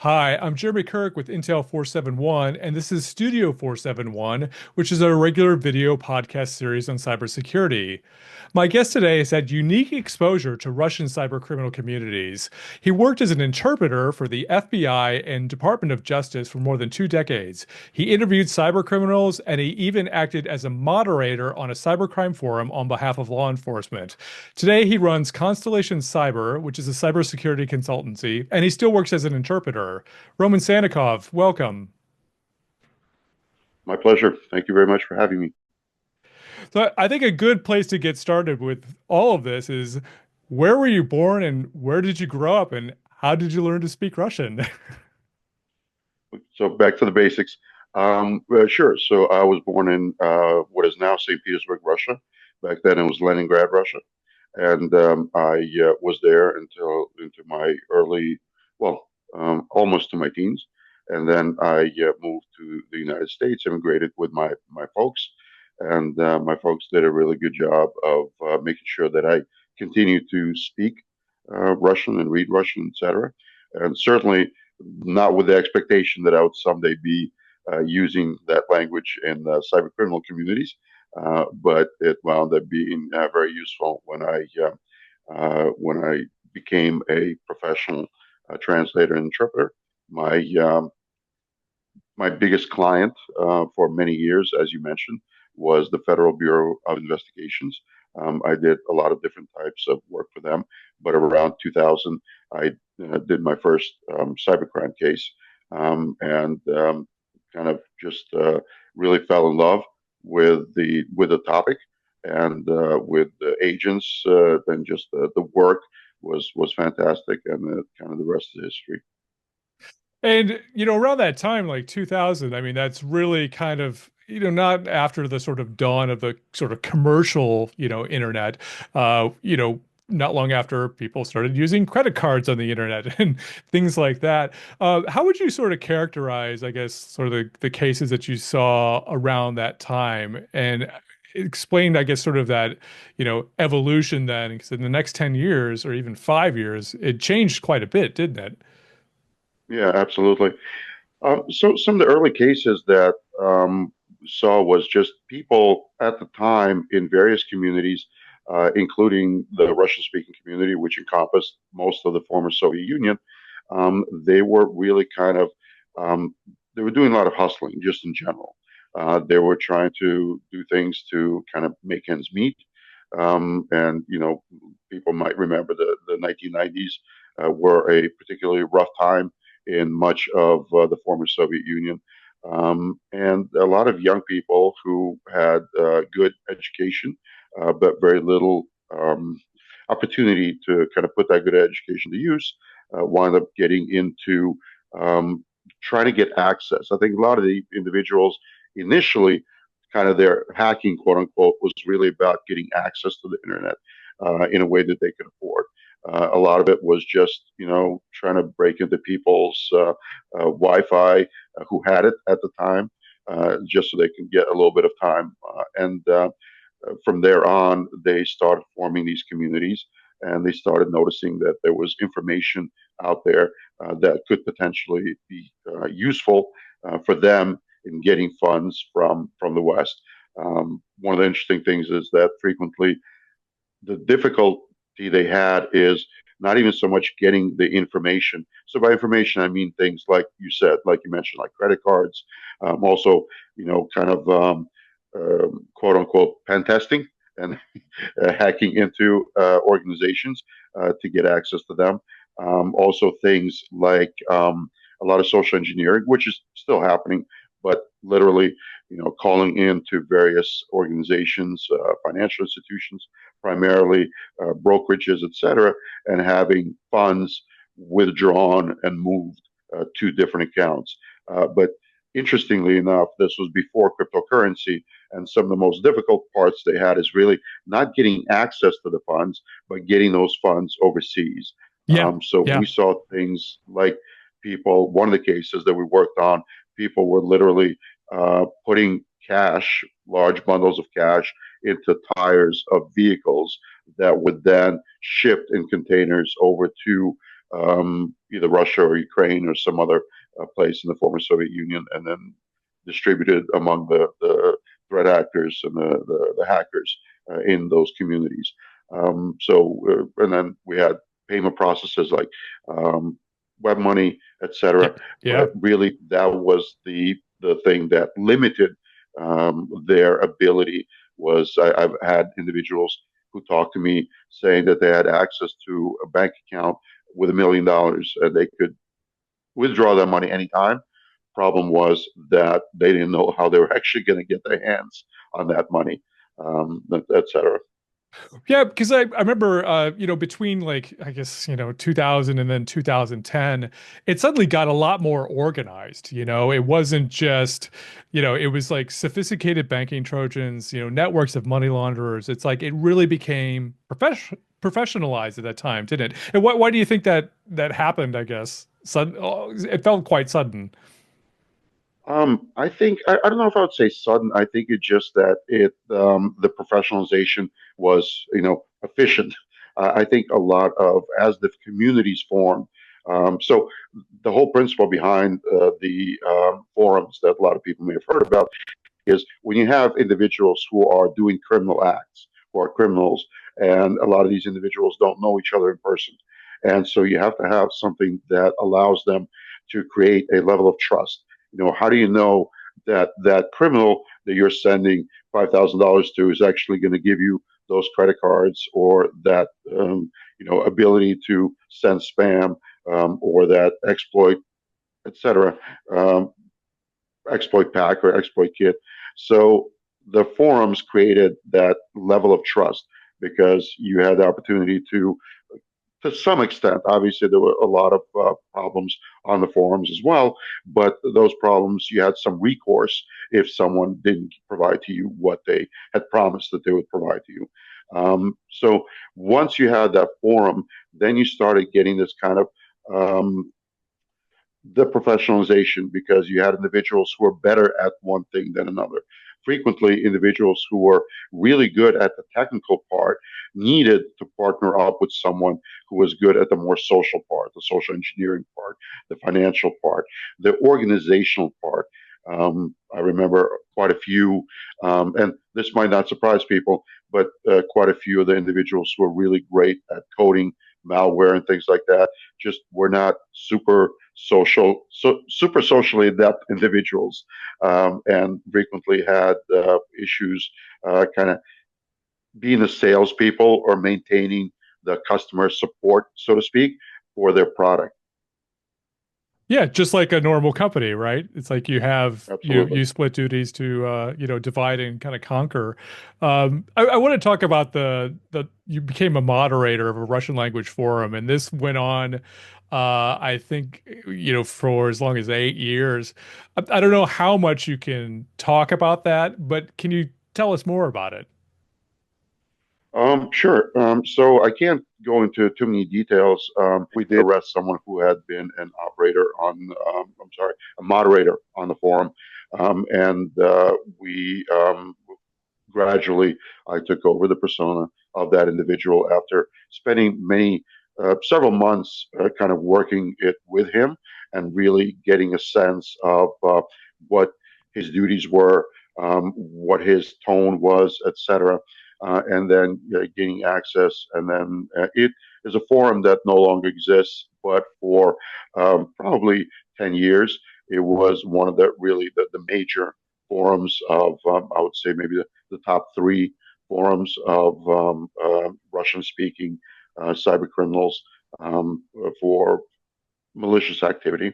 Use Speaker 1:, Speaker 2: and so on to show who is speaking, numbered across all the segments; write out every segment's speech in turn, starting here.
Speaker 1: Hi, I'm Jeremy Kirk with Intel 471, and this is Studio 471, which is a regular video podcast series on cybersecurity. My guest today has had unique exposure to Russian cybercriminal communities. He worked as an interpreter for the FBI and Department of Justice for more than 2 decades. He interviewed cybercriminals, and he even acted as a moderator on a cybercrime forum on behalf of law enforcement. Today, he runs Constellation Cyber, which is a cybersecurity consultancy, and he still works as an interpreter. Roman Sannikov, welcome.
Speaker 2: My pleasure. Thank you very much for having me.
Speaker 1: So I think a good place to get started with all of this is where were you born and where did you grow up and how did you learn to speak Russian?
Speaker 2: So back to the basics. Sure. So I was born in what is now St. Petersburg, Russia. Back then it was Leningrad, Russia, and I was there until into my early, well, almost to my teens, and then I moved to the United States, immigrated with my folks, and my folks did a really good job of making sure that I continued to speak Russian and read Russian, etc. And certainly not with the expectation that I would someday be using that language in cybercriminal communities, but it wound up being very useful when I became a professional translator and interpreter. My my biggest client for many years, as you mentioned, was the Federal Bureau of Investigations. I did a lot of different types of work for them, but around 2000, I did my first cybercrime case and kind of just really fell in love with the topic and with the agents. Then just the work was fantastic, and kind of the rest is history.
Speaker 1: And, around that time, like 2000, I mean, that's really kind of, not after the sort of dawn of the sort of commercial, internet, not long after people started using credit cards on the internet and things like that. How would you sort of characterize, I guess, sort of the cases that you saw around that time and explain, I guess, sort of that, evolution then? Because in the next 10 years or even 5 years, it changed quite a bit, didn't it?
Speaker 2: Yeah, absolutely. So some of the early cases that saw was just people at the time in various communities, including the Russian-speaking community, which encompassed most of the former Soviet Union. They were really kind of they were doing a lot of hustling just in general. They were trying to do things to kind of make ends meet. And people might remember the 1990s were a particularly rough time in much of the former Soviet Union. And a lot of young people who had good education, but very little opportunity to kind of put that good education to use, wind up getting into trying to get access. I think a lot of the individuals initially, kind of their hacking, quote unquote, was really about getting access to the internet in a way that they could afford. A lot of it was just, trying to break into people's Wi-Fi who had it at the time, just so they can get a little bit of time. And From there on, they started forming these communities, and they started noticing that there was information out there that could potentially be useful for them in getting funds from the West. One of the interesting things is that frequently the difficulty they had is not even so much getting the information. So by information, I mean things like you said, like you mentioned, like credit cards. Also, kind of quote unquote pen testing and hacking into organizations to get access to them. Also, things like a lot of social engineering, which is still happening, but literally, calling into various organizations, financial institutions, primarily brokerages, etc., and having funds withdrawn and moved to different accounts. But interestingly enough, this was before cryptocurrency, and some of the most difficult parts they had is really not getting access to the funds, but getting those funds overseas.
Speaker 1: Yeah.
Speaker 2: So
Speaker 1: Yeah.
Speaker 2: we saw things like people, one of the cases that we worked on, people were literally putting cash, large bundles of cash, into tires of vehicles that would then shipped in containers over to either Russia or Ukraine or some other place in the former Soviet Union, and then distributed among the threat actors and the hackers in those communities. And then we had payment processes like web money,
Speaker 1: Yeah.
Speaker 2: etc.
Speaker 1: Yeah.
Speaker 2: But really, that was the thing that limited their ability. I've had individuals who talked to me saying that they had access to a bank account with $1 million and they could withdraw that money anytime. Problem was that they didn't know how they were actually going to get their hands on that money, etc.
Speaker 1: Yeah, because I remember, between like, I guess, 2000 and then 2010, it suddenly got a lot more organized. It wasn't just, it was like sophisticated banking Trojans, networks of money launderers. It's like it really became professionalized at that time, didn't it? And why do you think that happened, I guess? Sudden, it felt quite sudden.
Speaker 2: I think I don't know if I would say sudden. I think it's just that the professionalization was efficient. I think a lot of as the communities formed. So the whole principle behind the forums that a lot of people may have heard about is when you have individuals who are doing criminal acts, who are criminals, and a lot of these individuals don't know each other in person, and so you have to have something that allows them to create a level of trust. How do you know that that criminal that you're sending $5,000 to is actually going to give you those credit cards or that ability to send spam or that exploit, etc. Um, exploit pack or exploit kit. So the forums created that level of trust because you had the opportunity to some extent. Obviously, there were a lot of problems on the forums as well, but those problems you had some recourse if someone didn't provide to you what they had promised that they would provide to you. So once you had that forum, then you started getting this kind of the professionalization because you had individuals who were better at one thing than another. Frequently, individuals who were really good at the technical part needed to partner up with someone who was good at the more social part, the social engineering part, the financial part, the organizational part. I remember quite a few, and this might not surprise people, but quite a few of the individuals who were really great at coding malware and things like that just were not super socially adept individuals, and frequently had issues kind of being the salespeople or maintaining the customer support, so to speak, for their product.
Speaker 1: Yeah, just like a normal company, right? It's like you
Speaker 2: Absolutely.
Speaker 1: split duties to divide and kind of conquer. I want to talk about the you became a moderator of a Russian language forum, and this went on, I think, for as long as 8 years. I don't know how much you can talk about that, but can you tell us more about it?
Speaker 2: Sure. So I can't go into too many details. We did arrest someone who had been an operator on, I'm sorry, a moderator on the forum, and we gradually I took over the persona of that individual after spending several months kind of working it with him and really getting a sense of what his duties were, what his tone was, etc. And then gaining access. And then it is a forum that no longer exists, but for probably 10 years, it was one of the major forums of, I would say, maybe the top three forums of Russian speaking cyber criminals for malicious activity.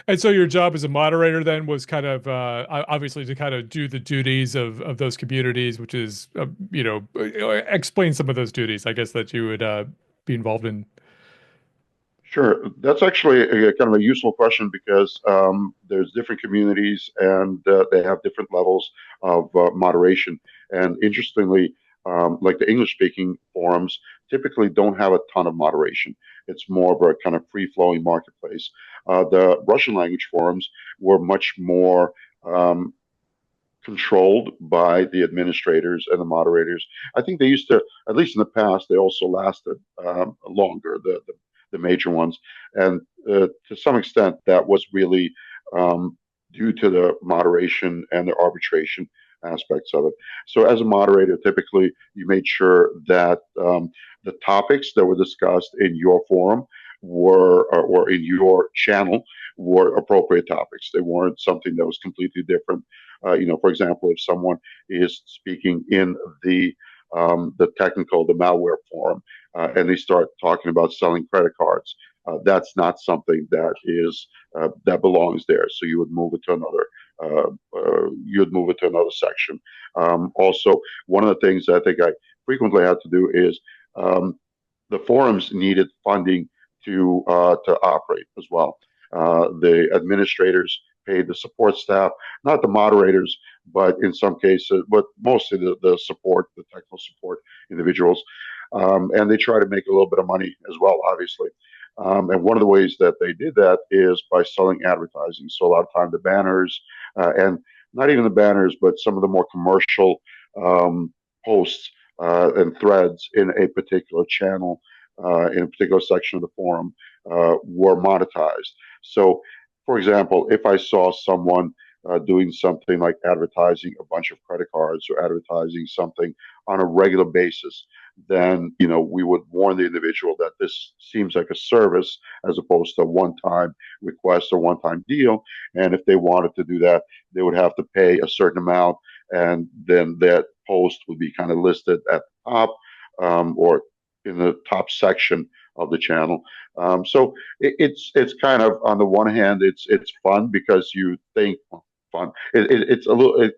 Speaker 1: And so your job as a moderator then was kind of obviously to kind of do the duties of those communities, which is explain some of those duties, I guess, that you would be involved in.
Speaker 2: Sure, that's actually a kind of a useful question because there's different communities and they have different levels of moderation. And interestingly, like the English-speaking forums, typically don't have a ton of moderation. It's more of a kind of free-flowing marketplace. The Russian language forums were much more controlled by the administrators and the moderators. I think they used to, at least in the past, they also lasted longer. the major ones. And to some extent, that was really um, due to the moderation and the arbitration aspects of it. So, as a moderator, typically you made sure that the topics that were discussed in your forum were or in your channel were appropriate topics. They weren't something that was completely different. For example, if someone is speaking in the technical, the malware forum, and they start talking about selling credit cards, that's not something that belongs there. So you would move it to another. You'd move it to another section. Also, one of the things I think I frequently had to do is the forums needed funding to operate as well. The administrators paid the support staff, not the moderators, but in some cases, but mostly the support, the technical support individuals. And they try to make a little bit of money as well, obviously. And one of the ways that they did that is by selling advertising. So a lot of time the banners and not even the banners, but some of the more commercial posts and threads in a particular channel, in a particular section of the forum, were monetized. So, for example, if I saw someone doing something like advertising a bunch of credit cards or advertising something on a regular basis, then we would warn the individual that this seems like a service as opposed to a one-time request or one-time deal. And if they wanted to do that, they would have to pay a certain amount, and then that post would be kind of listed at the top or in the top section of the channel. So it's kind of, on the one hand, it's fun because you think, well, fun. It's a little. It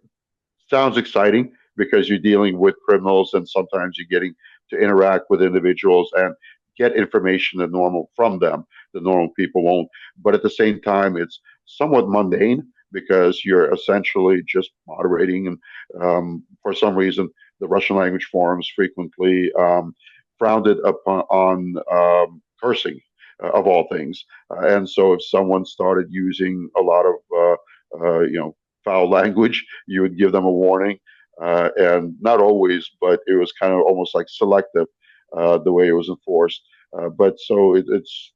Speaker 2: sounds exciting because you're dealing with criminals, and sometimes you're getting to interact with individuals and get information that normal from them. The normal people won't. But at the same time, it's somewhat mundane because you're essentially just moderating. And for some reason, the Russian language forums frequently frowned upon on cursing, of all things. And so, if someone started using a lot of foul language, you would give them a warning, and not always, but it was kind of almost like selective the way it was enforced. But so it's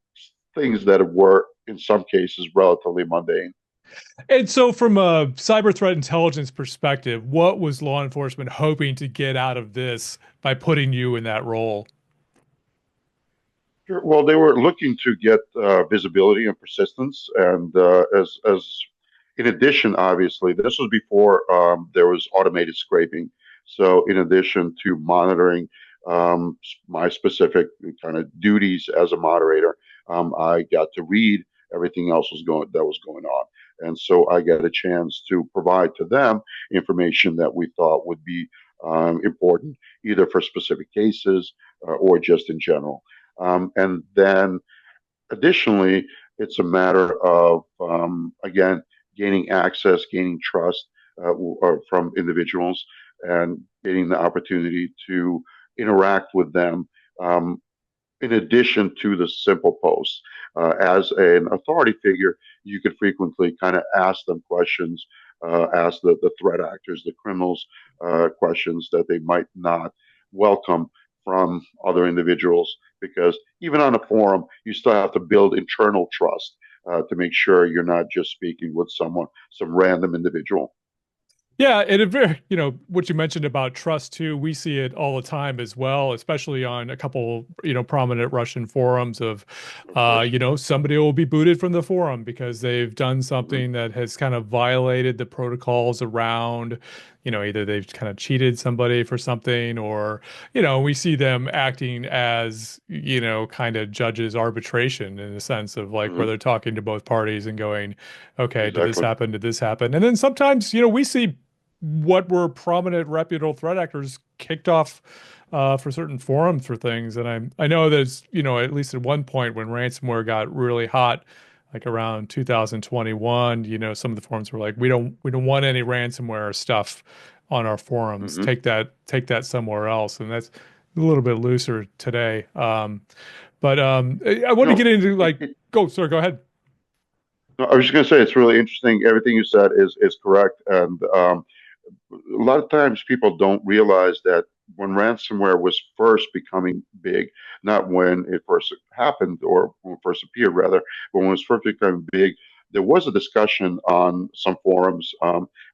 Speaker 2: things that were in some cases relatively mundane.
Speaker 1: And so, from a cyber threat intelligence perspective, what was law enforcement hoping to get out of this by putting you in that role?
Speaker 2: Sure. Well, they were looking to get visibility and persistence, and as in addition, obviously, this was before there was automated scraping. So, in addition to monitoring my specific kind of duties as a moderator, I got to read everything else that was going on, and so I got a chance to provide to them information that we thought would be important, either for specific cases or just in general. And then additionally, it's a matter of, again, gaining access, gaining trust from individuals, and getting the opportunity to interact with them in addition to the simple posts. As an authority figure, you could frequently kind of ask them questions, ask the threat actors, the criminals, questions that they might not welcome from other individuals, because even on a forum, you still have to build internal trust to make sure you're not just speaking with some random individual.
Speaker 1: Yeah, and it very, what you mentioned about trust too, we see it all the time as well, especially on a couple, prominent Russian forums of,
Speaker 2: Of course.
Speaker 1: somebody will be booted from the forum because they've done
Speaker 2: Mm-hmm.
Speaker 1: something that has kind of violated the protocols around, either they've kind of cheated somebody for something, or, we see them acting as, kind of judges arbitration in the sense of like where
Speaker 2: Mm-hmm.
Speaker 1: they're talking to both parties and going, okay, did this
Speaker 2: Exactly.
Speaker 1: happen? Did this happen? And then sometimes, we see what were prominent reputable threat actors kicked off for certain forums for things. And I know there's, at least at one point when ransomware got really hot, like around 2021, some of the forums were like, we don't want any ransomware stuff on our forums.
Speaker 2: Mm-hmm.
Speaker 1: Take that somewhere else. And that's a little bit looser today. But I want to
Speaker 2: No,
Speaker 1: get into
Speaker 2: it,
Speaker 1: like,
Speaker 2: it,
Speaker 1: go ahead.
Speaker 2: no, I was just going to say it's really interesting. Everything you said is correct, and a lot of times people don't realize that when ransomware was first becoming big, not when it first happened or when it first appeared, rather, but when it was first becoming big, there was a discussion on some forums,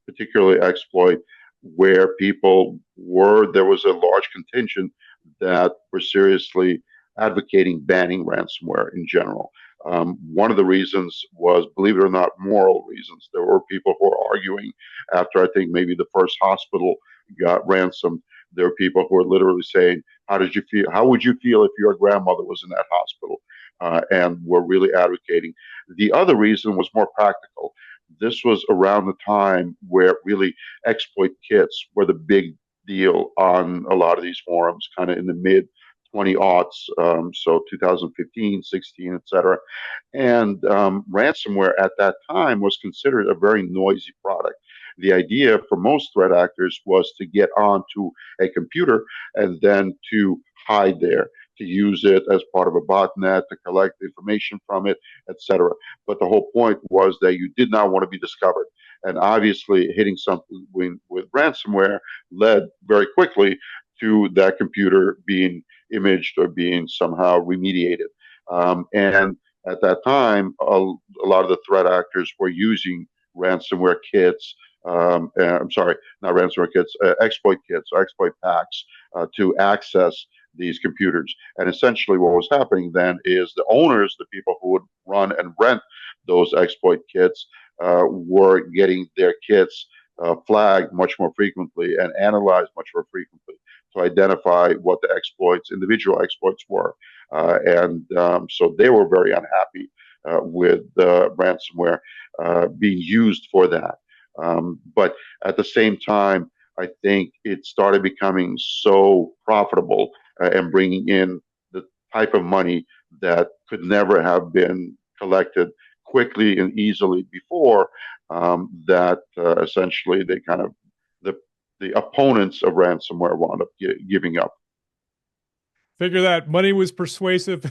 Speaker 2: particularly exploit, where there was a large contingent that were seriously advocating banning ransomware in general. One of the reasons was, believe it or not, moral reasons. There were people who were arguing after I think maybe the first hospital got ransomed. There were people who were literally saying, "How did you feel? How would you feel if your grandmother was in that hospital?" And were really advocating. The other reason was more practical. This was around the time where really exploit kits were the big deal on a lot of these forums, kind of in the mid 20 aughts, so 2015, 16, etc. And ransomware at that time was considered a very noisy product. The idea for most threat actors was to get onto a computer and then to hide there, to use it as part of a botnet, to collect information from it, etc. But the whole point was that you did not want to be discovered. And obviously, hitting something with ransomware led very quickly to that computer being imaged or being somehow remediated. And at that time, a lot of the threat actors were using ransomware kits. I'm sorry, not ransomware kits, exploit kits or exploit packs to access these computers. And essentially, what was happening then is the owners, the people who would run and rent those exploit kits, were getting their kits flagged much more frequently and analyzed much more frequently to identify what the individual exploits were. So they were very unhappy with ransomware being used for that. But at the same time, I think it started becoming so profitable and bringing in the type of money that could never have been collected quickly and easily before, that essentially they kind of the opponents of ransomware wound up giving up.
Speaker 1: Figure that money was persuasive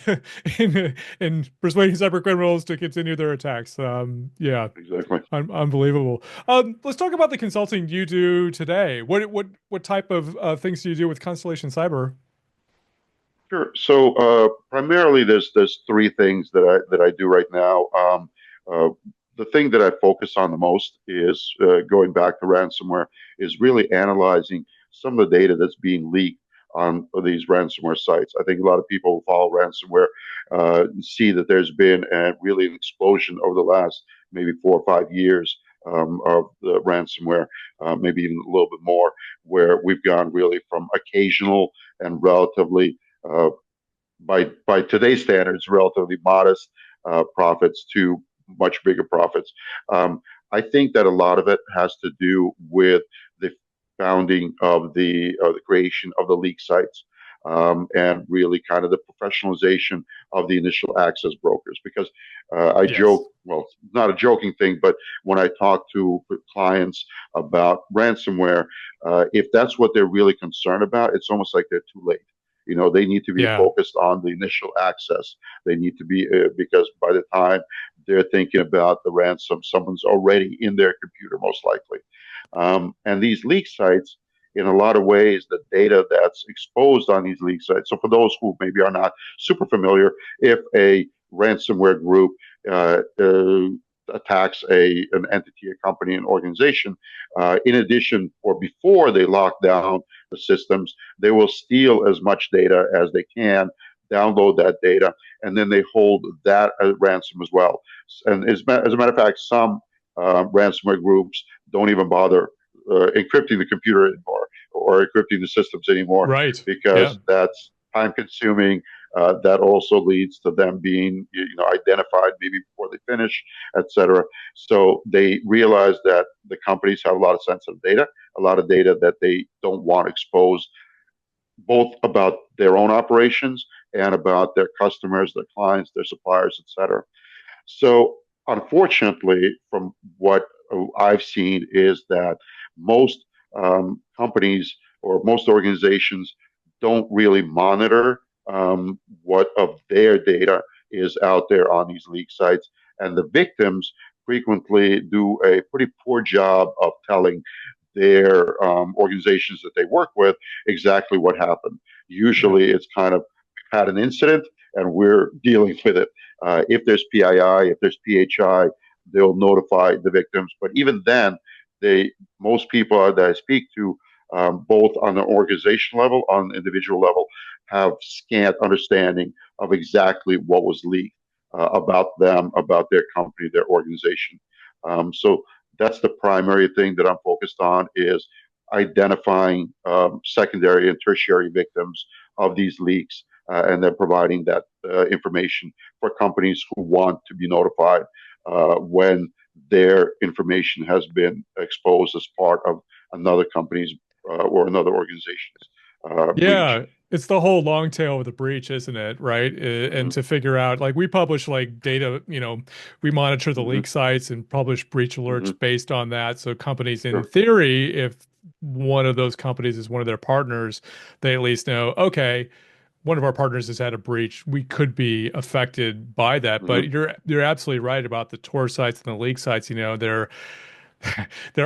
Speaker 1: in persuading cybercriminals to continue their attacks. Yeah,
Speaker 2: Exactly.
Speaker 1: unbelievable. Let's talk about the consulting you do today. What type of things do you do with Constellation Cyber?
Speaker 2: Sure. So primarily, there's three things that I do right now. Uh, the thing that I focus on the most is going back to ransomware, is really analyzing some of the data that's being leaked on these ransomware sites. I think a lot of people who follow ransomware see that there's been really an explosion over the last maybe 4 or 5 years of the ransomware, maybe even a little bit more, where we've gone really from occasional and relatively uh, by today's standards, relatively modest profits to much bigger profits. I think that a lot of it has to do with the founding of the creation of the leak sites. And really kind of the professionalization of the initial access brokers. Because I
Speaker 1: Yes.
Speaker 2: joke, well, it's not a joking thing, but when I talk to clients about ransomware, if that's what they're really concerned about, it's almost like they're too late. They need to be
Speaker 1: Yeah.
Speaker 2: focused on the initial access. They need to be, because by the time they're thinking about the ransom, someone's already in their computer, most likely. And these leak sites, in a lot of ways, the data that's exposed on these leak sites. So, for those who maybe are not super familiar, if a ransomware group attacks an entity, a company, an organization, in addition or before they lock down the systems, they will steal as much data as they can, download that data, and then they hold that as ransom as well. And as a matter of fact, some ransomware groups don't even bother encrypting the computer anymore or encrypting the systems anymore,
Speaker 1: Right. Yeah.
Speaker 2: because that's time consuming. That also leads to them being, identified maybe before they finish, etc. So they realize that the companies have a lot of sensitive data, a lot of data that they don't want exposed, both about their own operations and about their customers, their clients, their suppliers, etc. So, unfortunately, from what I've seen, is that most companies or most organizations don't really monitor what of their data is out there on these leak sites. And the victims frequently do a pretty poor job of telling, their organizations that they work with exactly what happened.
Speaker 1: Yeah.
Speaker 2: Usually it's kind of had an incident and we're dealing with it. If there's PII, if there's PHI, they'll notify the victims. But even then, most people that I speak to, both on the organization level, on the individual level, have scant understanding of exactly what was leaked about them, about their company, their organization. So that's the primary thing that I'm focused on is identifying secondary and tertiary victims of these leaks, and then providing that information for companies who want to be notified when their information has been exposed as part of another company's or another organization's breach.
Speaker 1: Yeah, it's the whole long tail of the breach, isn't it? Right. And
Speaker 2: Mm-hmm.
Speaker 1: to figure out, like, we publish like data, we monitor the
Speaker 2: Mm-hmm.
Speaker 1: leak sites and publish breach
Speaker 2: Mm-hmm.
Speaker 1: alerts based on that. So companies, in
Speaker 2: Sure.
Speaker 1: theory, if one of those companies is one of their partners, they at least know, okay, one of our partners has had a breach. We could be affected by that.
Speaker 2: Mm-hmm.
Speaker 1: But you're absolutely right about the Tor sites and the leak sites. They're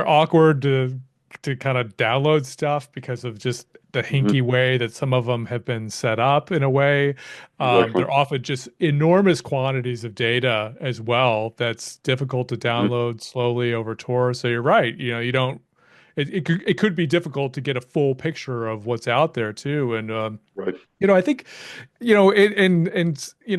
Speaker 1: awkward to kind of download stuff because of just the
Speaker 2: Mm-hmm.
Speaker 1: hinky way that some of them have been set up in a way.
Speaker 2: Exactly.
Speaker 1: They're often just enormous quantities of data as well that's difficult to
Speaker 2: Mm-hmm.
Speaker 1: download slowly over Tor. So you're right. You don't. It could be difficult to get a full picture of what's out there too. And
Speaker 2: Right.
Speaker 1: I think,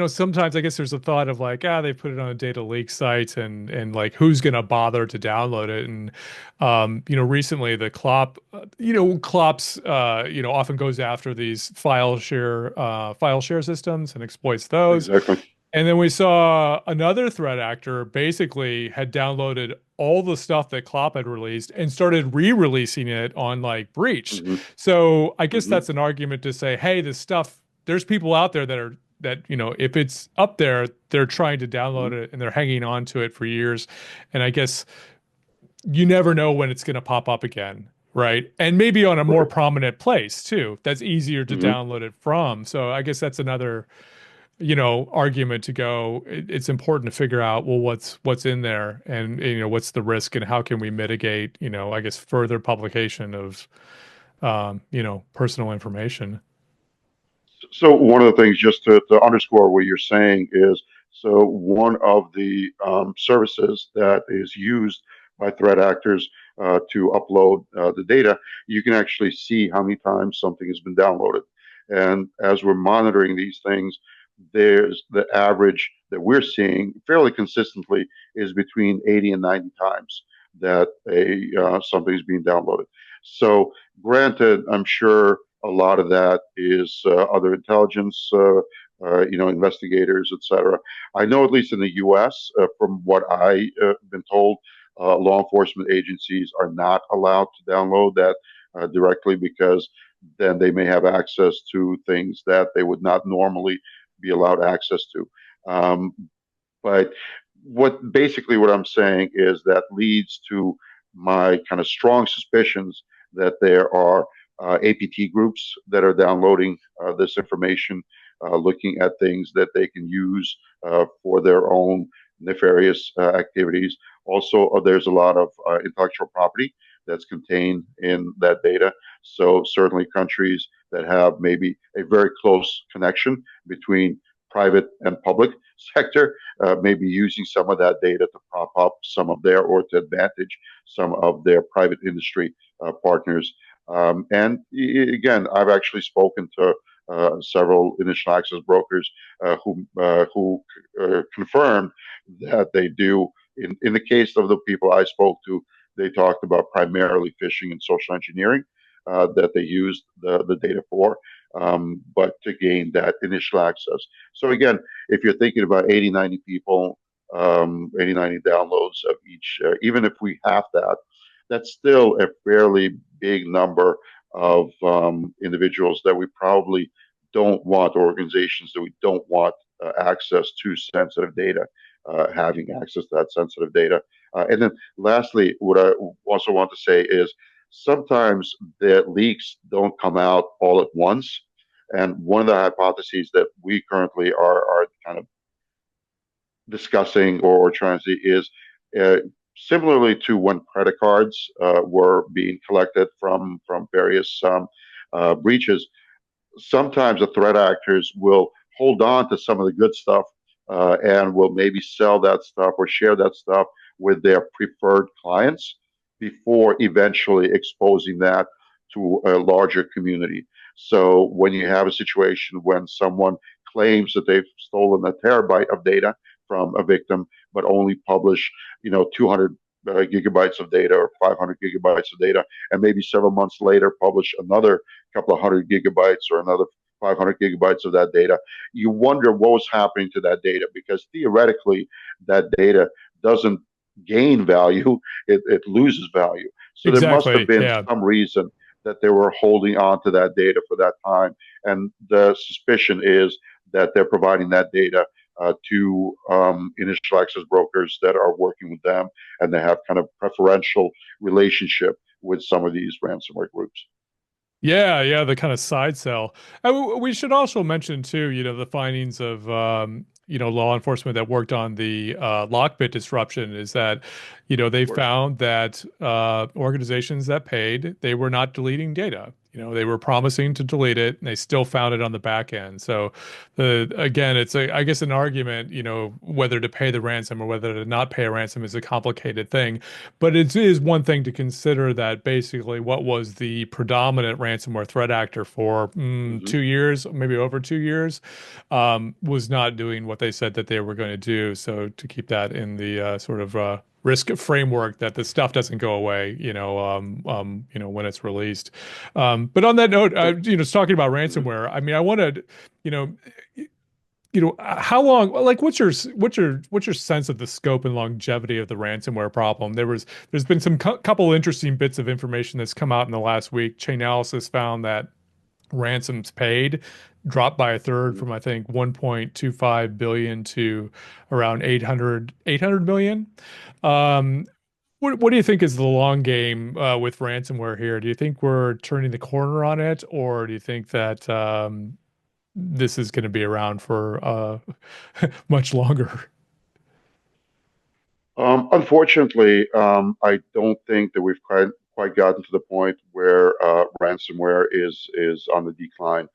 Speaker 1: sometimes I guess there's a thought of like, they put it on a data leak site and like who's gonna bother to download it? And recently the Clops often goes after these file share systems and exploits those.
Speaker 2: Exactly.
Speaker 1: And then we saw another threat actor basically had downloaded all the stuff that Klopp had released and started re-releasing it on like Breach.
Speaker 2: Mm-hmm.
Speaker 1: So I guess
Speaker 2: Mm-hmm.
Speaker 1: that's an argument to say, hey, this stuff, there's people out there that if it's up there, they're trying to
Speaker 2: Mm-hmm.
Speaker 1: download it and they're hanging on to it for years. And I guess you never know when it's going to pop up again. Right. And maybe on a more
Speaker 2: Right.
Speaker 1: prominent place too. That's easier to
Speaker 2: Mm-hmm.
Speaker 1: download it from. So I guess that's another argument to go. It's important to figure out, well, what's in there, and what's the risk, and how can we mitigate, I guess, further publication of personal information.
Speaker 2: So one of the things, just to underscore what you're saying, is so one of the services that is used by threat actors to upload the data, you can actually see how many times something has been downloaded. And as we're monitoring these things, there's the average that we're seeing fairly consistently is between 80 and 90 times that a something is being downloaded. So granted, I'm sure a lot of that is other intelligence, investigators, etc. I know, at least in the U.S., from what I've been told, law enforcement agencies are not allowed to download that directly because then they may have access to things that they would not normally be allowed access to. Um, but what I'm saying is that leads to my kind of strong suspicions that there are APT groups that are downloading this information, looking at things that they can use for their own nefarious activities. Also, there's a lot of intellectual property that's contained in that data. So certainly countries that have maybe a very close connection between private and public sector may be using some of that data to prop up some of their, or to advantage some of their private industry partners. And again, I've actually spoken to several initial access brokers who confirmed that they do. In the case of the people I spoke to, they talked about primarily phishing and social engineering that they used the data for, but to gain that initial access. So again, if you're thinking about 80, 90 people, 80, 90 downloads of each, even if we have that, that's still a fairly big number of individuals that we probably don't want, organizations that we don't want access to sensitive data, having access to that sensitive data. And then lastly, what I also want to say is sometimes the leaks don't come out all at once. And one of the hypotheses that we currently are kind of discussing or trying to see is uh, similarly to when credit cards were being collected from various breaches, sometimes the threat actors will hold on to some of the good stuff and will maybe sell that stuff or share that stuff with their preferred clients before eventually exposing that to a larger community. So when you have a situation when someone claims that they've stolen a terabyte of data from a victim, but only publish, 200 gigabytes of data or 500 gigabytes of data, and maybe several months later publish another couple of hundred gigabytes or another 500 gigabytes of that data, you wonder what was happening to that data, because theoretically that data doesn't gain value, it loses value. So there must have
Speaker 1: Exactly.
Speaker 2: been
Speaker 1: Yeah.
Speaker 2: some reason that they were holding on to that data for that time. And the suspicion is that they're providing that data to initial access brokers that are working with them, and they have kind of preferential relationship with some of these ransomware groups.
Speaker 1: Yeah, yeah, the kind of side sell. We should also mention too, the findings of law enforcement that worked on the Lockbit disruption is that, they
Speaker 2: Of course.
Speaker 1: found that organizations that paid, they were not deleting data. They were promising to delete it, and they still found it on the back end. So, again, it's I guess an argument, whether to pay the ransom or whether to not pay a ransom is a complicated thing. But it is one thing to consider that basically what was the predominant ransomware threat actor for
Speaker 2: Mm-hmm.
Speaker 1: 2 years, maybe over 2 years, was not doing what they said that they were going to do. So to keep that in the sort of risk framework that the stuff doesn't go away, when it's released. But on that note, talking about
Speaker 2: Mm-hmm.
Speaker 1: ransomware, I mean, I wanted, you know, how long, like what's your sense of the scope and longevity of the ransomware problem? There's been some couple interesting bits of information that's come out in the last week. Chainalysis found that ransoms paid dropped by a third
Speaker 2: Mm-hmm.
Speaker 1: from I think 1.25 billion to around 800 million. Um, what do you think is the long game with ransomware here? Do you think we're turning the corner on it, or do you think that this is going to be around for much longer?
Speaker 2: Unfortunately, I don't think that we've quite gotten to the point where ransomware is on the decline.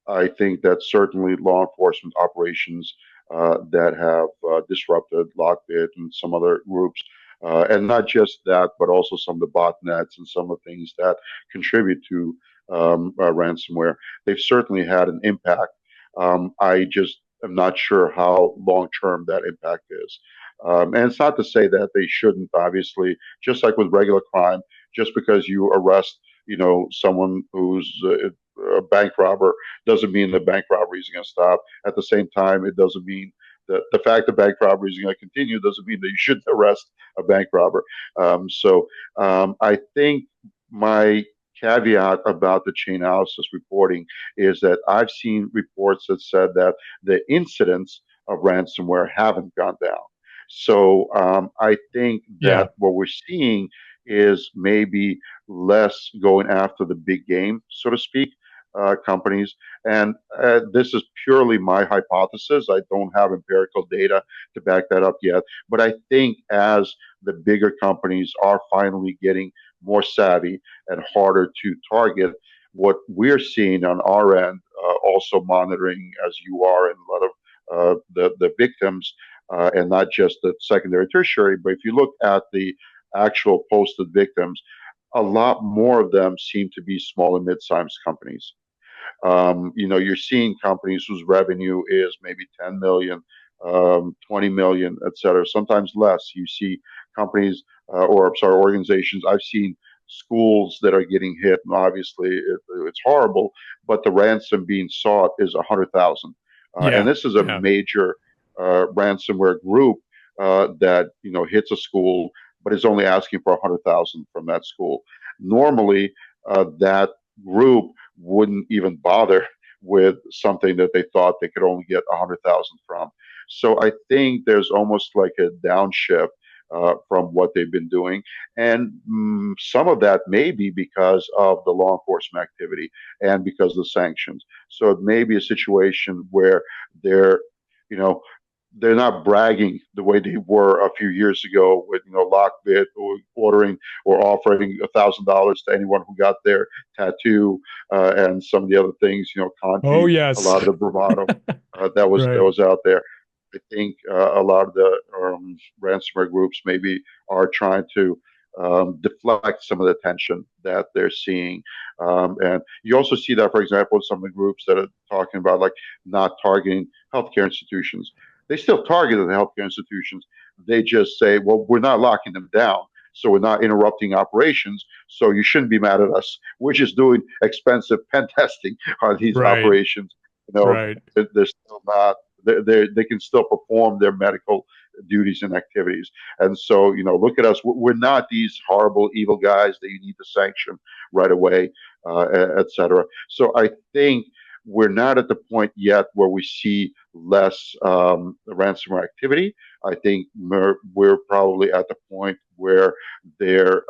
Speaker 2: I think that certainly law enforcement operations that have disrupted Lockbit and some other groups, and not just that, but also some of the botnets and some of the things that contribute to ransomware, they've certainly had an impact. I just am not sure how long term that impact is. And it's not to say that they shouldn't, obviously, just like with regular crime, just because you arrest, someone who's a bank robber doesn't mean the bank robbery is going to stop. At the same time, it doesn't mean that the fact that bank robbery is going to continue doesn't mean that you shouldn't arrest a bank robber. I think my caveat about the chain analysis reporting is that I've seen reports that said that the incidents of ransomware haven't gone down. So I think
Speaker 1: Yeah,
Speaker 2: that what we're seeing is maybe less going after the big game, so to speak, companies. And this is purely my hypothesis. I don't have empirical data to back that up yet. But I think as the bigger companies are finally getting more savvy and harder to target, what we're seeing on our end, also monitoring as you are, and a lot of the victims, and not just the secondary, tertiary. But if you look at the actual posted victims, a lot more of them seem to be small and mid-sized companies. You're seeing companies whose revenue is maybe 10 million, 20 million, et cetera, sometimes less. You see companies, or I'm sorry, organizations. I've seen schools that are getting hit, and obviously it's horrible, but the ransom being sought is 100,000. And
Speaker 1: yeah,
Speaker 2: this is a
Speaker 1: yeah,
Speaker 2: major ransomware group that hits a school, but is only asking for 100,000 from that school. Normally, that group wouldn't even bother with something that they thought they could only get 100,000 from. So I think there's almost like a downshift from what they've been doing, and some of that may be because of the law enforcement activity and because of the sanctions. So it may be a situation where they're, you know, they're not bragging the way they were a few years ago with Lockbit or ordering or offering $1,000 to anyone who got their tattoo and some of the other things.
Speaker 1: Oh,
Speaker 2: Kanji, a
Speaker 1: yes.
Speaker 2: lot of the bravado that
Speaker 1: Right.
Speaker 2: was out there. I think a lot of the ransomware groups maybe are trying to deflect some of the tension that they're seeing. And you also see that, for example, in some of the groups that are talking about like not targeting healthcare institutions. They still target the healthcare institutions. They just say, well, we're not locking them down. So we're not interrupting operations. So you shouldn't be mad at us. We're just doing expensive pen testing on these
Speaker 1: Right.
Speaker 2: operations.
Speaker 1: Right.
Speaker 2: They're still not, they can still perform their medical duties and activities. And so, look at us. We're not these horrible, evil guys that you need to sanction right away, et cetera. So I think we're not at the point yet where we see less ransomware activity. I think we're probably at the point where they're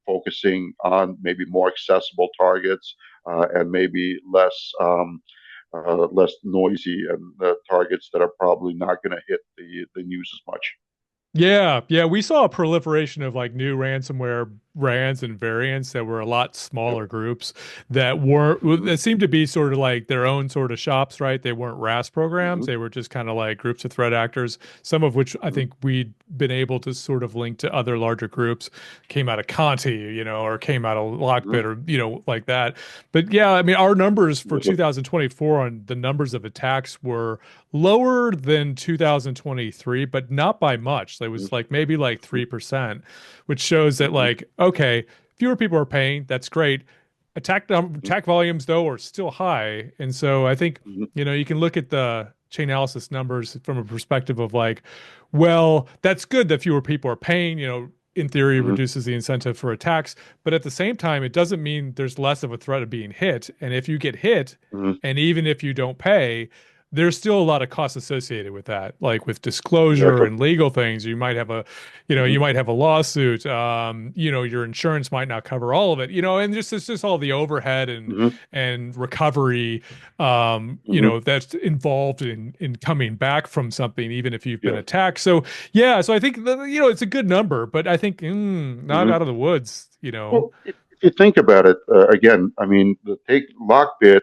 Speaker 2: focusing on maybe more accessible targets and maybe less noisy and targets that are probably not going to hit the news as much.
Speaker 1: Yeah, yeah, we saw a proliferation of like new ransomware brands and variants that were a lot
Speaker 2: Yep.
Speaker 1: smaller groups that weren't
Speaker 2: Mm-hmm.
Speaker 1: that seemed to be sort of like their own sort of shops, right? They weren't RAS programs.
Speaker 2: Mm-hmm.
Speaker 1: They were just kind of like groups of threat actors, some of which I
Speaker 2: Mm-hmm.
Speaker 1: think we'd been able to sort of link to other larger groups, came out of Conti, or came out of
Speaker 2: Mm-hmm.
Speaker 1: Lockbit or like that. But yeah, I mean our numbers for
Speaker 2: Yep.
Speaker 1: 2024 on the numbers of attacks were lower than 2023, but not by much. It was like maybe like
Speaker 2: Mm-hmm.
Speaker 1: 3%, which shows that
Speaker 2: Mm-hmm.
Speaker 1: like, okay, fewer people are paying. That's great. Attack volumes though are still high. And so I think,
Speaker 2: Mm-hmm.
Speaker 1: you can look at the chain analysis numbers from a perspective of like, well, that's good that fewer people are paying, in theory
Speaker 2: Mm-hmm.
Speaker 1: reduces the incentive for attacks, but at the same time it doesn't mean there's less of a threat of being hit. And if you get hit,
Speaker 2: Mm-hmm.
Speaker 1: and even if you don't pay, there's still a lot of costs associated with that, like with disclosure
Speaker 2: Exactly.
Speaker 1: and legal things. You might have
Speaker 2: Mm-hmm.
Speaker 1: you might have a lawsuit. Your insurance might not cover all of it. And just it's just all the overhead and
Speaker 2: Mm-hmm.
Speaker 1: recovery.
Speaker 2: Mm-hmm.
Speaker 1: That's involved in coming back from something, even if you've been
Speaker 2: Yeah.
Speaker 1: attacked. So yeah, so I think it's a good number, but I think not
Speaker 2: Mm-hmm.
Speaker 1: out of the woods.
Speaker 2: Well, if you think about it, again, I mean, the take Lockbit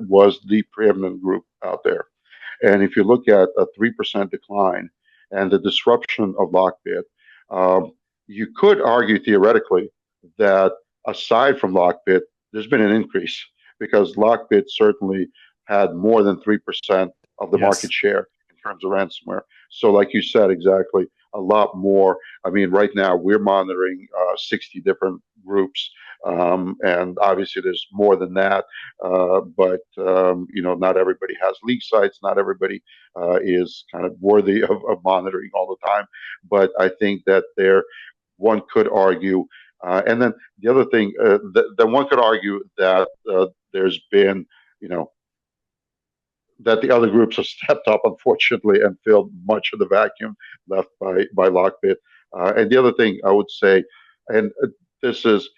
Speaker 2: was the preeminent group out there. And if you look at a 3% decline and the disruption of Lockbit, you could argue theoretically that aside from Lockbit, there's been an increase because Lockbit certainly had more than 3% of the market
Speaker 1: Yes.
Speaker 2: share in terms of ransomware. So, like you said, exactly, a lot more. I mean, right now we're monitoring 60 different groups. And obviously, there's more than that, but not everybody has leak sites. Not everybody is kind of worthy of monitoring all the time. But I think that one could argue, and then the other thing that one could argue that there's been, you know, that the other groups have stepped up, unfortunately, and filled much of the vacuum left by Lockbit. And the other thing I would say, and this is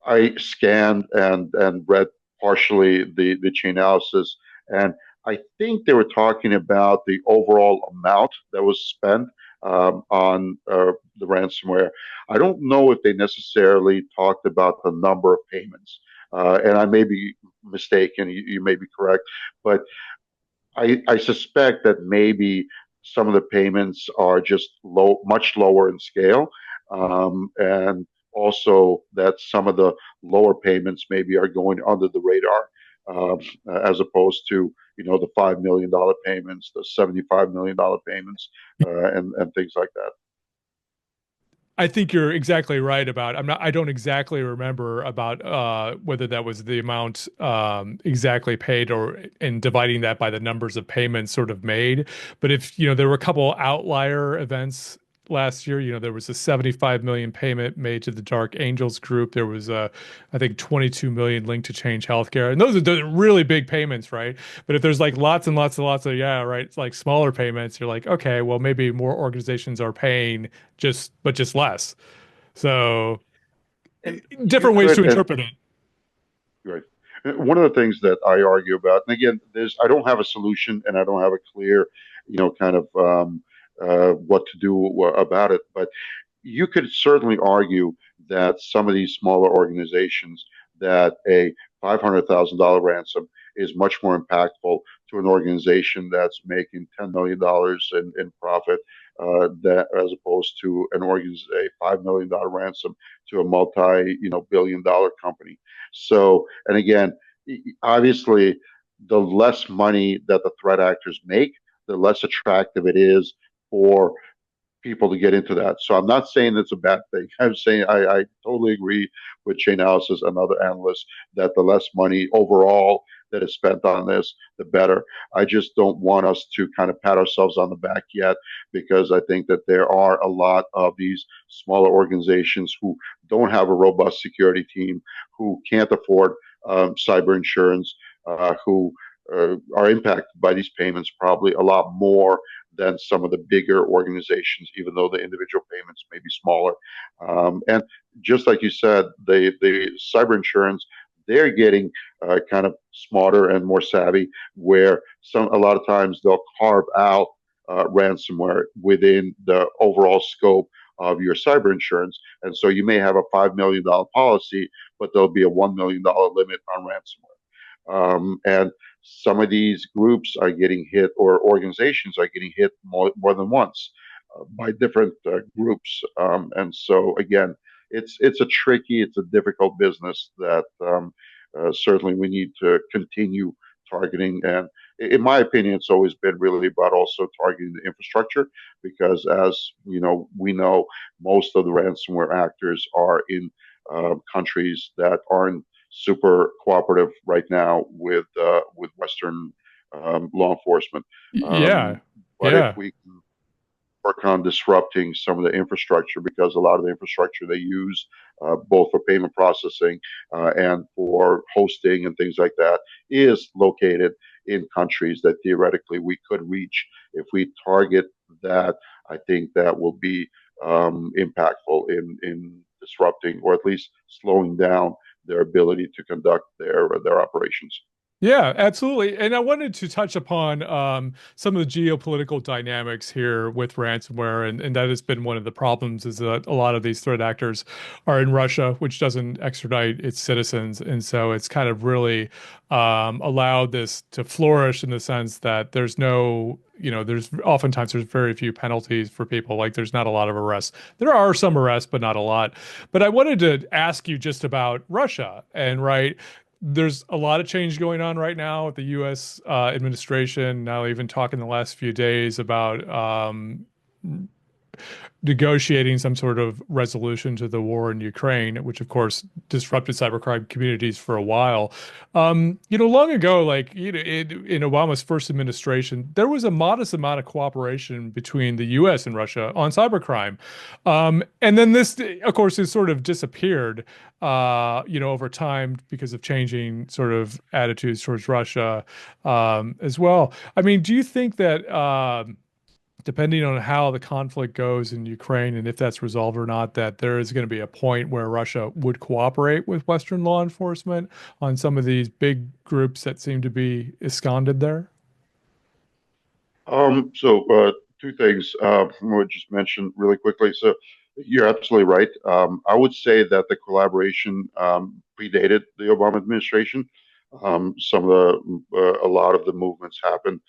Speaker 2: I scanned and read partially the chain analysis, and I think they were talking about the overall amount that was spent on the ransomware. I don't know if they necessarily talked about the number of payments, and I may be mistaken. You may be correct, but I suspect that maybe some of the payments are just much lower in scale, and also that some of the lower payments maybe are going under the radar, um, as opposed to the $5 million payments, the $75 million payments, and things like that.
Speaker 1: I think you're exactly right about I don't exactly remember about whether that was the amount exactly paid or in dividing that by the numbers of payments sort of made. But if there were a couple outlier events last year, there was a 75 million payment made to the Dark Angels group. There was I think 22 million linked to Change Healthcare. And those are the really big payments, right? But if there's like lots and lots and lots of, yeah, right, it's like smaller payments, you're like, okay, well, maybe more organizations are paying just less. So
Speaker 2: And you
Speaker 1: different ways
Speaker 2: could,
Speaker 1: to
Speaker 2: and
Speaker 1: interpret it.
Speaker 2: right. One of the things that I argue about, and again, I don't have a solution and I don't have a clear, kind of what to do about it. But you could certainly argue that some of these smaller organizations, that a $500,000 ransom is much more impactful to an organization that's making $10 million in profit, that as opposed to a $5 million ransom to a multi billion-dollar company. So, and again, obviously, the less money that the threat actors make, the less attractive it is for people to get into that. So I'm not saying it's a bad thing. I'm saying I totally agree with Chainalysis and other analysts that the less money overall that is spent on this, the better. I just don't want us to kind of pat ourselves on the back yet, because I think that there are a lot of these smaller organizations who don't have a robust security team, who can't afford cyber insurance, who are impacted by these payments probably a lot more than some of the bigger organizations, even though the individual payments may be smaller. And just like you said, the cyber insurance, they're getting kind of smarter and more savvy, where a lot of times they'll carve out ransomware within the overall scope of your cyber insurance. And so you may have a $5 million policy, but there'll be a $1 million limit on ransomware. And some of these groups are getting hit, or organizations are getting hit more than once by different groups. And so again, it's a difficult business that certainly we need to continue targeting. And in my opinion, it's always been really about also targeting the infrastructure, because as we know, most of the ransomware actors are in countries that aren't super cooperative right now with Western law enforcement.
Speaker 1: Yeah.
Speaker 2: Um, but if
Speaker 1: Yeah.
Speaker 2: we can work on disrupting some of the infrastructure, because a lot of the infrastructure they use, both for payment processing and for hosting and things like that, is located in countries that theoretically we could reach. If we target that, I think that will be impactful in disrupting, or at least slowing down, their ability to conduct their operations.
Speaker 1: Yeah, absolutely. And I wanted to touch upon some of the geopolitical dynamics here with ransomware, and that has been one of the problems is that a lot of these threat actors are in Russia, which doesn't extradite its citizens, and so it's kind of really allowed this to flourish in the sense that there's no, there's oftentimes there's very few penalties for people. Like there's not a lot of arrests. There are some arrests, but not a lot. But I wanted to ask you just about Russia, and right, there's a lot of change going on right now with the U.S. Administration. Now, even talking the last few days about negotiating some sort of resolution to the war in Ukraine, which of course disrupted cybercrime communities for a while. Long ago, like in Obama's first administration, there was a modest amount of cooperation between the U.S. and Russia on cybercrime, and then this, of course, has sort of disappeared. Over time because of changing sort of attitudes towards Russia, as well. I mean, do you think that depending on how the conflict goes in Ukraine and if that's resolved or not, that there is going to be a point where Russia would cooperate with Western law enforcement on some of these big groups that seem to be ensconced there?
Speaker 2: So two things I would just mention really quickly. So you're absolutely right. I would say that the collaboration predated the Obama administration. A lot of the movements happened,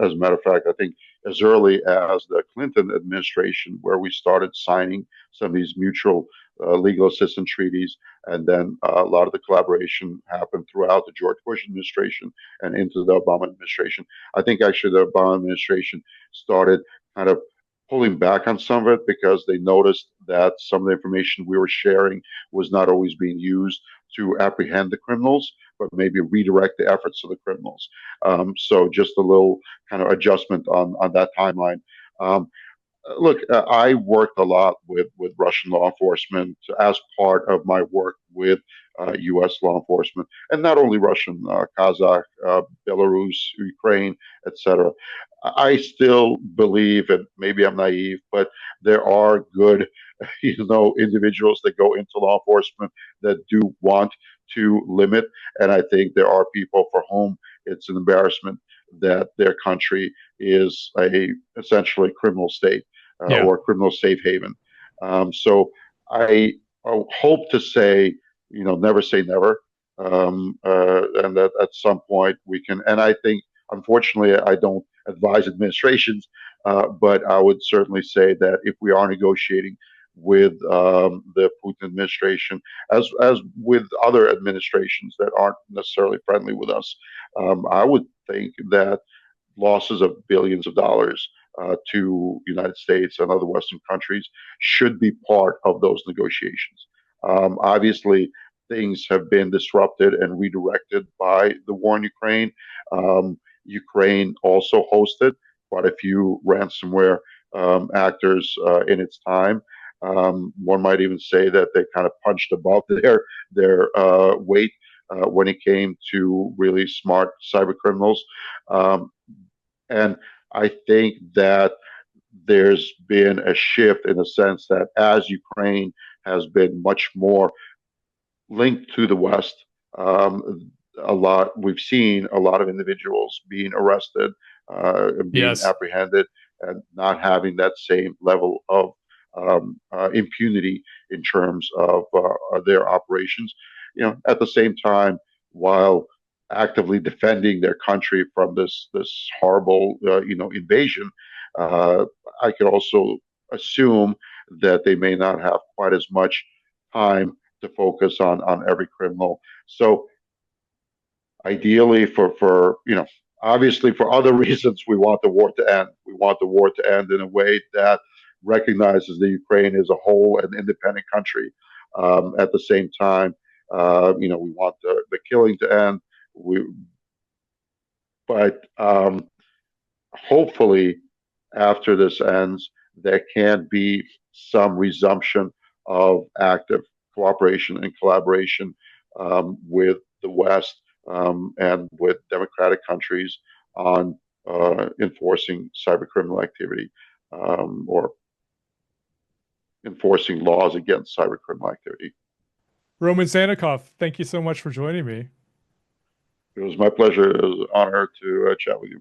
Speaker 2: as a matter of fact, I think as early as the Clinton administration, where we started signing some of these mutual legal assistance treaties. And then a lot of the collaboration happened throughout the George Bush administration and into the Obama administration. I think actually the Obama administration started kind of pulling back on some of it, because they noticed that some of the information we were sharing was not always being used to apprehend the criminals, but maybe redirect the efforts of the criminals. So just a little kind of adjustment on that timeline. Um, Look, I worked a lot with Russian law enforcement as part of my work with U.S. law enforcement, and not only Russian, Kazakh, Belarus, Ukraine, etc. I still believe, and maybe I'm naive, but there are good, individuals that go into law enforcement that do want to limit, and I think there are people for whom it's an embarrassment that their country is a essentially criminal state
Speaker 1: Yeah.
Speaker 2: or a criminal safe haven. So I hope to say, never say never, and that at some point we can. And I think, unfortunately, I don't advise administrations, but I would certainly say that if we are negotiating with the Putin administration, as with other administrations that aren't necessarily friendly with us, I would think that losses of billions of dollars to United States and other Western countries should be part of those negotiations. Obviously, things have been disrupted and redirected by the war in Ukraine. Ukraine also hosted quite a few ransomware actors in its time. One might even say that they kind of punched above their weight when it came to really smart cyber criminals. Um, and I think that there's been a shift in the sense that as Ukraine has been much more linked to the West, we've seen a lot of individuals being arrested, being
Speaker 1: Yes.
Speaker 2: apprehended, and not having that same level of impunity in terms of their operations. At the same time, while actively defending their country from this horrible invasion, uh, I could also assume that they may not have quite as much time to focus on every criminal. So ideally, for obviously for other reasons, we want the war to end. We want the war to end in a way that recognizes the Ukraine as a whole and independent country. At the same time, we want the killing to end. But hopefully, after this ends, there can be some resumption of active cooperation and collaboration with the West and with democratic countries on enforcing cybercriminal activity or enforcing laws against cybercriminal activity.
Speaker 1: Roman Sannikov, thank you so much for joining me.
Speaker 2: It was my pleasure. It was an honor to chat with you.